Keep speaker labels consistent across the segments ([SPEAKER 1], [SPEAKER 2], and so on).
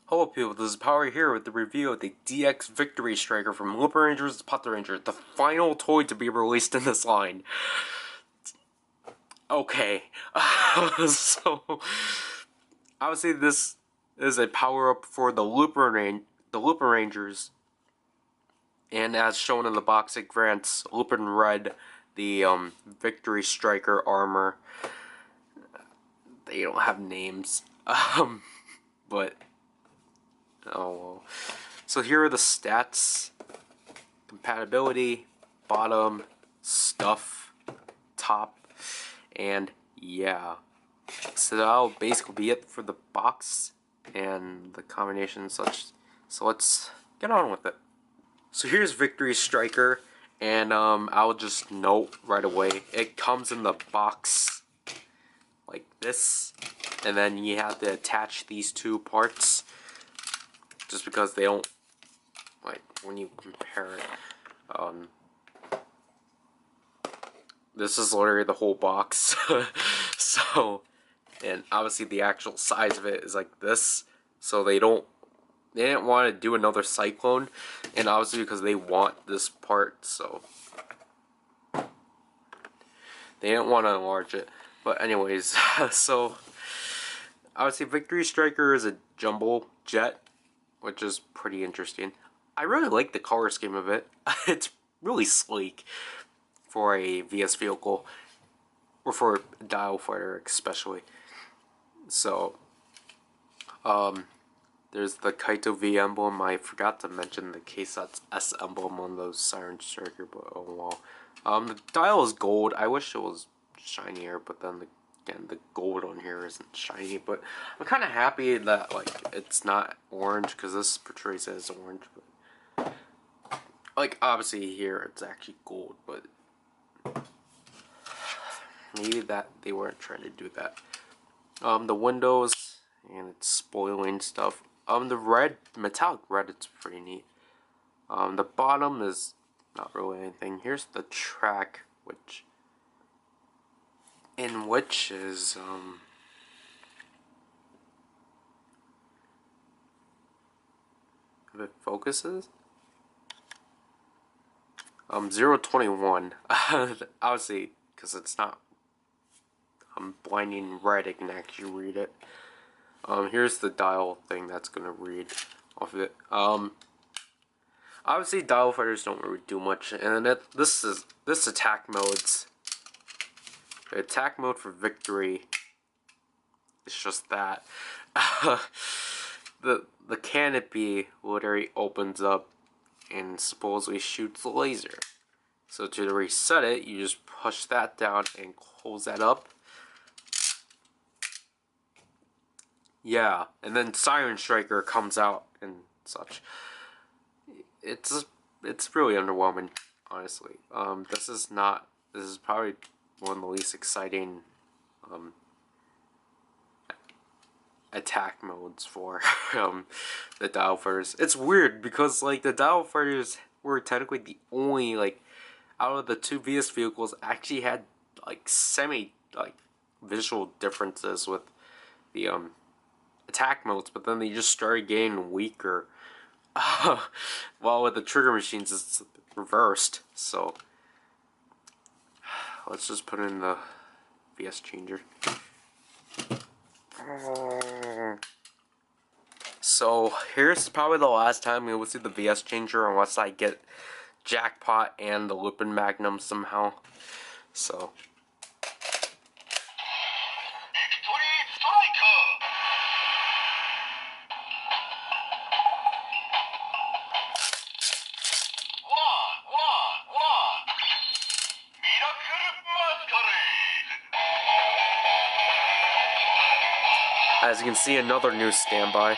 [SPEAKER 1] Hello people, this is Power here with the review of the DX Victory Striker from Lupinranger's Patranger, the final toy to be released in this line. Okay, so obviously this is a power-up for the Lupinrangers, and as shown in the box it grants Lupin Red the Victory Striker armor. They don't have names, but oh well. So here are the stats: compatibility, bottom, stuff, top, and yeah. So that'll basically be it for the box and the combination and such. So let's get on with it. So here's Victory Striker, and I'll just note right away, it comes in the box like this, and then you have to attach these two parts, just because they don't, like, when you compare it, this is literally the whole box. So, and obviously the actual size of it is like this, so they didn't want to do another Cyclone, and obviously because they want this part, so they didn't want to enlarge it. But anyways, so obviously Victory Striker is a jumbo jet, which is pretty interesting. I really like the color scheme of it. It's really sleek for a VS vehicle, or for a dial fighter especially. So, there's the Kaitou V emblem. I forgot to mention the Keisatsu S emblem on the Siren Striker, but oh well. The dial is gold. I wish it was shinier, but then again, the gold on here isn't shiny. But I'm kind of happy that like it's not orange, because this portrays it as orange. But like obviously here it's actually gold, but maybe that they weren't trying to do that. The windows, and it's spoiling stuff. The red, metallic red, it's pretty neat. The bottom is not really anything. Here's the track, which is if it focuses, 021. Obviously, because it's not blinding red, it can actually read it. Here's the dial thing that's gonna read off of it. Obviously dial fighters don't really do much, and then this attack modes. The attack mode for Victory is just that. the canopy literally opens up and supposedly shoots a laser. So to reset it, you just push that down and close that up. Yeah, and then Siren Striker comes out and such. It's really underwhelming, honestly. This is probably one of the least exciting attack modes for the dial fighters. It's weird because like the dial fighters were technically the only, like, out of the two VS vehicles actually had like visual differences with the attack modes, but then they just started getting weaker. While with the trigger machines it's reversed. So let's just put in the VS changer. So here's probably the last time we will see the VS changer, unless I get Jackpot and the Lupin Magnum somehow. So as you can see, another new standby.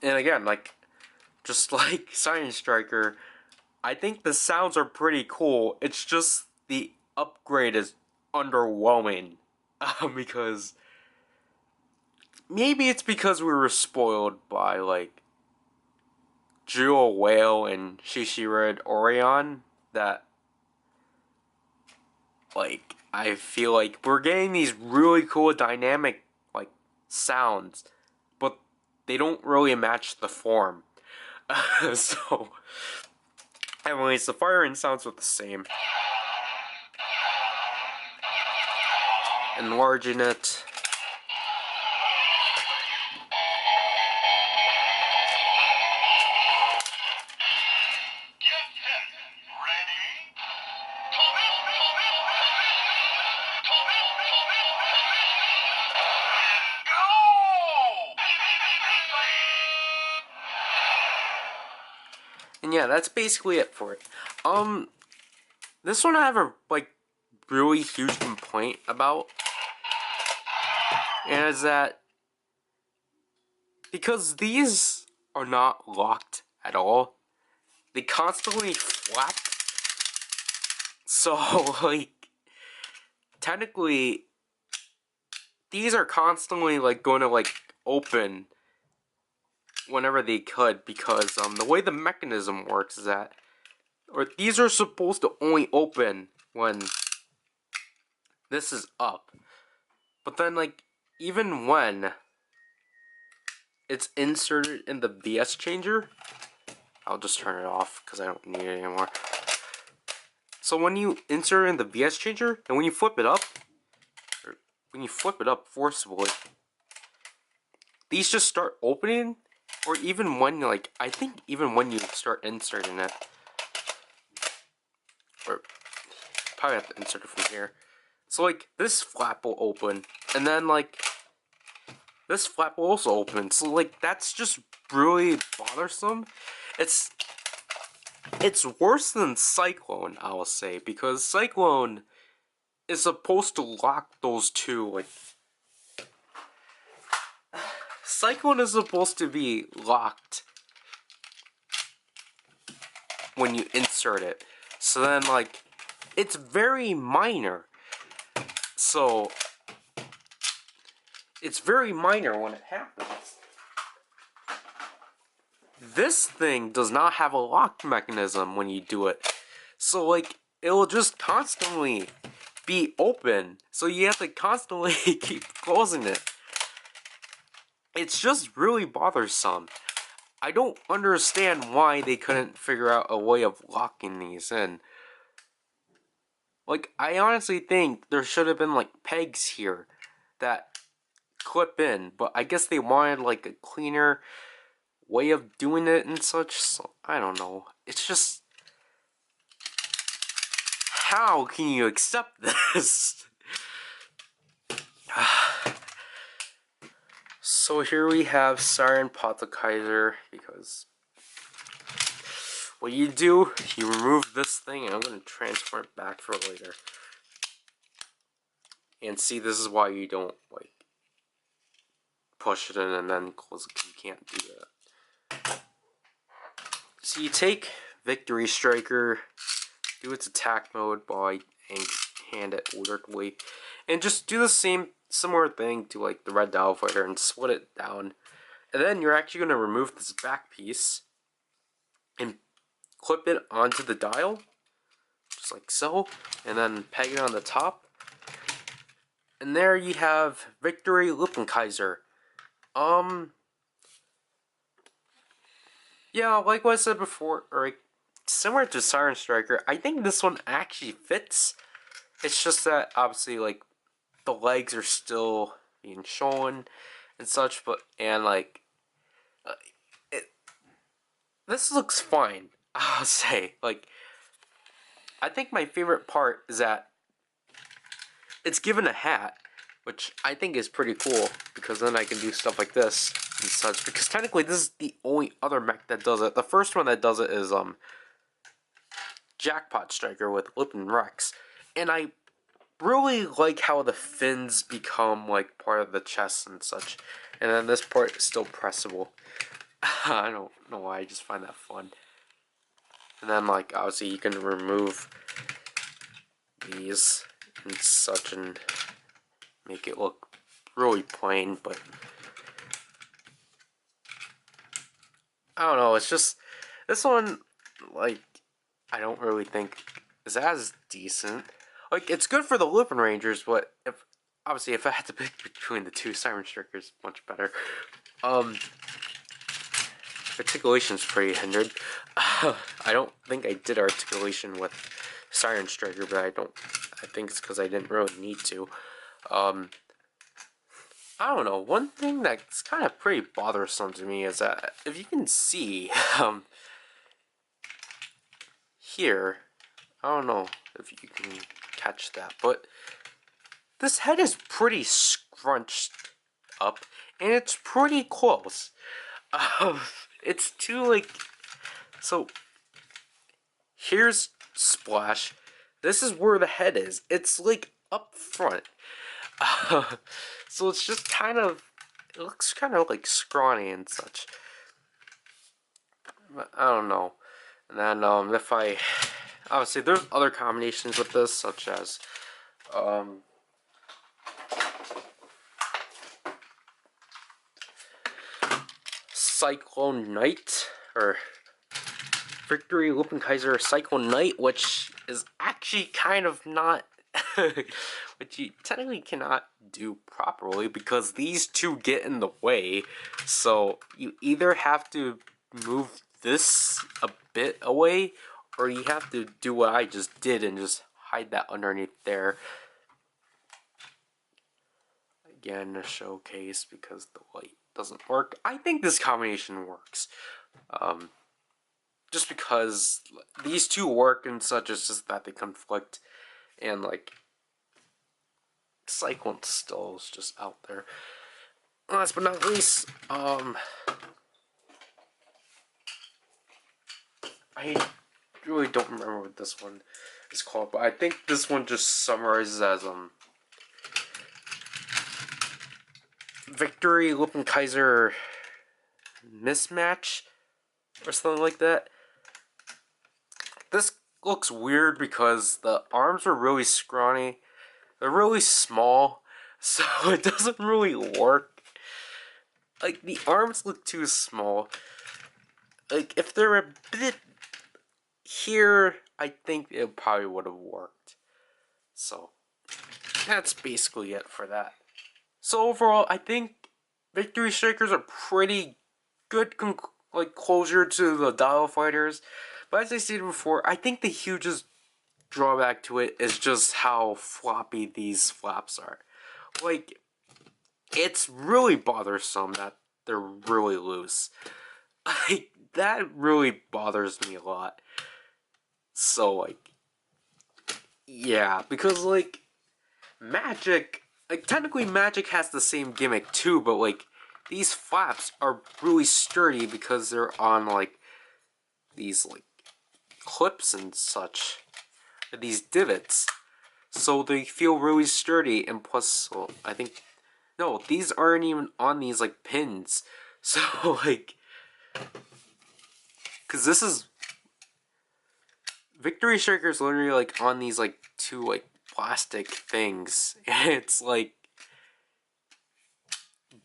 [SPEAKER 1] And again, like, just like Siren Striker, I think the sounds are pretty cool. It's just the upgrade is underwhelming. Because maybe it's because we were spoiled by like Jewel Whale and Shishired Orion that like I feel like we're getting these really cool dynamic like sounds, but they don't really match the form. So anyways, the firing sounds are the same. Enlarging it. And yeah, that's basically it for it. This one I have a like really huge complaint about, and is that because these are not locked at all, they constantly flap. So like technically, these are constantly like going to like open whenever they could, because the way the mechanism works is that, or these are supposed to only open when this is up, but then like even when it's inserted in the VS changer, I'll just turn it off because I don't need it anymore. So when you insert it in the VS changer and when you flip it up, or when you flip it up forcibly, these just start opening. Or even when, like, I think even when you start inserting it, or probably have to insert it from here. So, like, this flap will open, and then, like, this flap will also open. So, like, that's just really bothersome. It's worse than Cyclone, I will say, because Cyclone is supposed to lock those two, like, Cyclone is supposed to be locked when you insert it. So then, like, it's very minor. So, it's very minor when it happens. This thing does not have a lock mechanism when you do it. So, like, it'll just constantly be open. So you have to constantly keep closing it. It's just really bothersome. I don't understand why they couldn't figure out a way of locking these in. Like, I honestly think there should have been, like, pegs here that clip in, but I guess they wanted, like, a cleaner way of doing it and such, so I don't know. It's just, how can you accept this? So here we have Siren Kaiser, because what you do, you remove this thing, and I'm going to transfer it back for later. And see, this is why you don't, like, push it in and then close it. You can't do that. So you take Victory Striker, do its attack mode by hand it orderly, and just do the similar thing to like the Red Dial Fighter and split it down. And then you're actually going to remove this back piece and clip it onto the dial, just like so, and then peg it on the top. And there you have Victory Lupinranger. Yeah, like what I said before, or like, similar to Siren Striker, I think this one actually fits. It's just that, obviously, like, the legs are still being shown and such, but, and, like, this looks fine, I'll say. Like, I think my favorite part is that it's given a hat, which I think is pretty cool, because then I can do stuff like this and such, because technically this is the only other mech that does it. The first one that does it is, Jackpot Striker with Lupin Rex, and I really like how the fins become, like, part of the chest and such, and then this part is still pressable. I don't know why, I just find that fun. And then, like, obviously you can remove these and such and make it look really plain, but I don't know, it's just, this one, like, I don't really think is as decent. Like, it's good for the Lupinrangers, but obviously if I had to pick between the two, Siren Striker's much better. Articulation's pretty hindered. I don't think I did articulation with Siren Striker, but I think it's because I didn't really need to. I don't know, one thing that's kind of pretty bothersome to me is that, if you can see, here, I don't know if you can catch that, but this head is pretty scrunched up, and it's pretty close. It's too, like, so, here's Splash, this is where the head is, it's, like, up front. So it's just kind of, it looks kind of like scrawny and such. But I don't know. And then if I, obviously there's other combinations with this, such as Cyclone Knight, or Victory Lupin Kaiser Cyclone Knight, which is actually kind of not which you technically cannot do properly because these two get in the way. So you either have to move this a bit away, or you have to do what I just did and just hide that underneath there. Again, a showcase because the light doesn't work. I think this combination works. Just because these two work and such, it's just that they conflict, and like Cyclone still is just out there. Last but not least, I really don't remember what this one is called, but I think this one just summarizes as Victory Lupin Kaiser Mismatch or something like that. This looks weird because the arms are really scrawny. They're really small, so it doesn't really work. Like, the arms look too small. Like, if they're a bit here, I think it probably would have worked. So, that's basically it for that. So overall, I think Victory Strikers are pretty good closure to the Dial Fighters. But as I stated before, I think the hugest drawback to it is just how floppy these flaps are. Like, it's really bothersome that they're really loose. Like, that really bothers me a lot. So, like, yeah, because, like, Magic, like, technically Magic has the same gimmick too, but, like, these flaps are really sturdy because they're on, like, these, like, clips and such, these divots, so they feel really sturdy, and plus, well, I think, no, these aren't even on these, like, pins, so, like, because this is, Victory Striker's literally, like, on these, like, two, like, plastic things, and it's, like,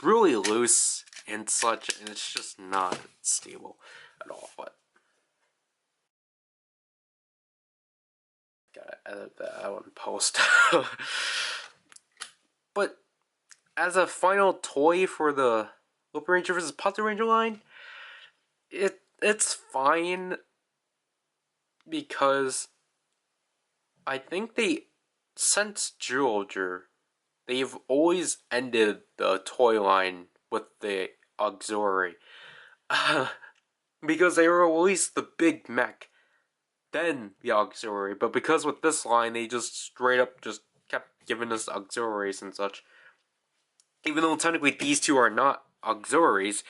[SPEAKER 1] really loose and such, and it's just not stable at all, but gotta edit that out in post. But as a final toy for the Lupinranger vs. Patranger line, it's fine because I think since Duelger, they've always ended the toy line with the auxiliary. Because they released the big mech, then the auxiliary, but because with this line, they just straight up just kept giving us auxiliaries and such. Even though technically these two are not auxiliaries,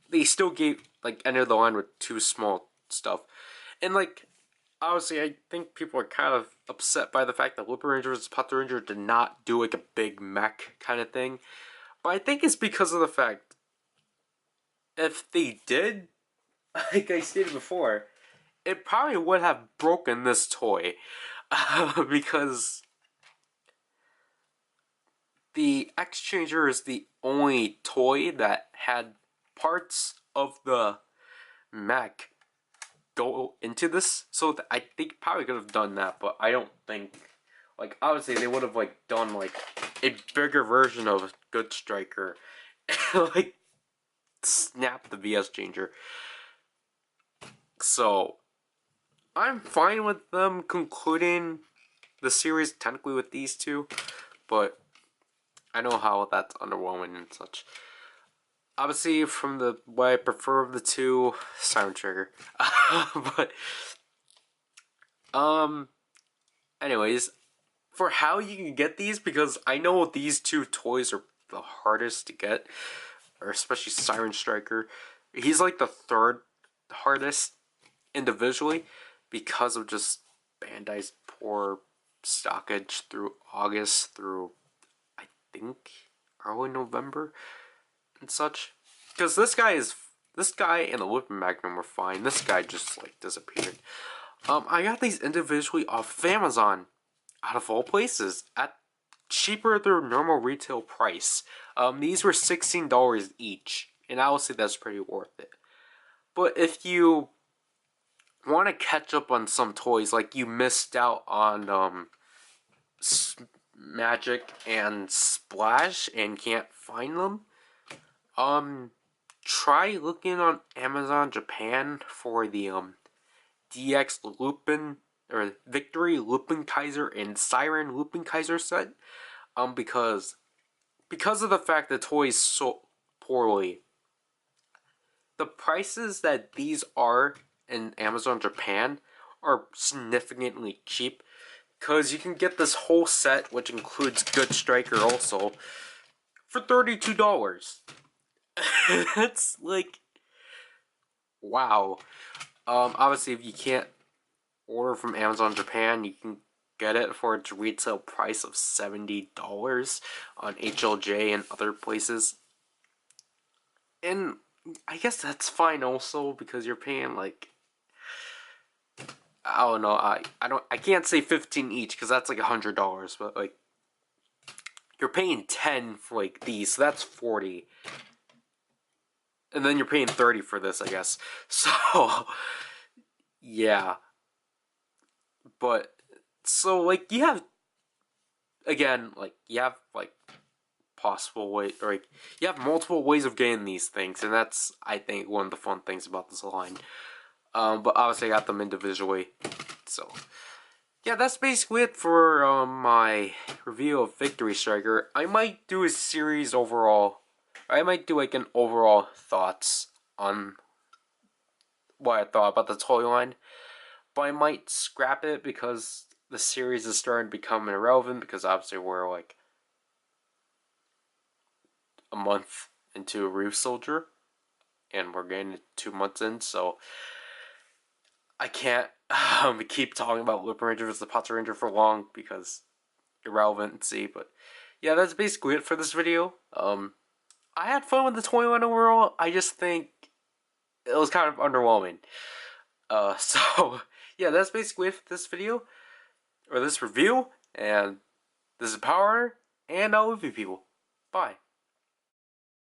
[SPEAKER 1] they still ended the line with two small stuff. And, like, obviously, I think people are kind of upset by the fact that Lupinranger vs. Patranger did not do, like, a big mech kind of thing. But I think it's because of the fact, if they did, like I stated before, it probably would have broken this toy. Because the X-Changer is the only toy that had parts of the mech go into this, so I think probably could have done that, but I don't think, like, obviously they would have like done like a bigger version of Good Striker and like snap the VS Changer. So I'm fine with them concluding the series technically with these two, but I know how that's underwhelming and such. Obviously, from the what I prefer of the two, Siren Trigger. But anyways, for how you can get these, because I know these two toys are the hardest to get, or especially Siren Striker. He's like the third hardest individually because of just Bandai's poor stockage through August through I think early November and such. Because this guy and the Lupin Magnum were fine. This guy just like disappeared. I got these individually off of Amazon, out of all places, at cheaper than normal retail price. These were $16 each, and I will say that's pretty worth it. But if you want to catch up on some toys, like you missed out on Magic and Splash and can't find them, try looking on Amazon Japan for the DX Lupin or Victory Lupin Kaiser and Siren Lupin Kaiser set. Because of the fact the toys sold poorly, the prices that these are in Amazon Japan are significantly cheap. Because you can get this whole set, which includes Good Striker also, for $32. That's like, wow. Obviously, if you can't order from Amazon Japan, you can get it for its retail price of $70 on HLJ and other places. And I guess that's fine also, because you're paying like, I don't know, I can't say 15 each because that's like $100, but like you're paying 10 for like these, so that's 40. And then you're paying 30 for this, I guess. So yeah. But so like you have, again, like you have like possible way, or like you have multiple ways of getting these things, and that's I think one of the fun things about this line. But obviously I got them individually. So yeah, that's basically it for my review of Victory Striker. I might do a series overall. I might do like an overall thoughts on what I thought about the toy line. But I might scrap it because the series is starting to become irrelevant, because obviously we're like a month into a Roof Soldier and we're getting 2 months in, so I can't keep talking about Lupinranger versus the Patranger for long because irrelevancy. But yeah, that's basically it for this video. I had fun with the toy line overall. I just think it was kind of underwhelming. So yeah, that's basically it for this video, or this review, and this is PowerRider, and I'll leave you people. Bye.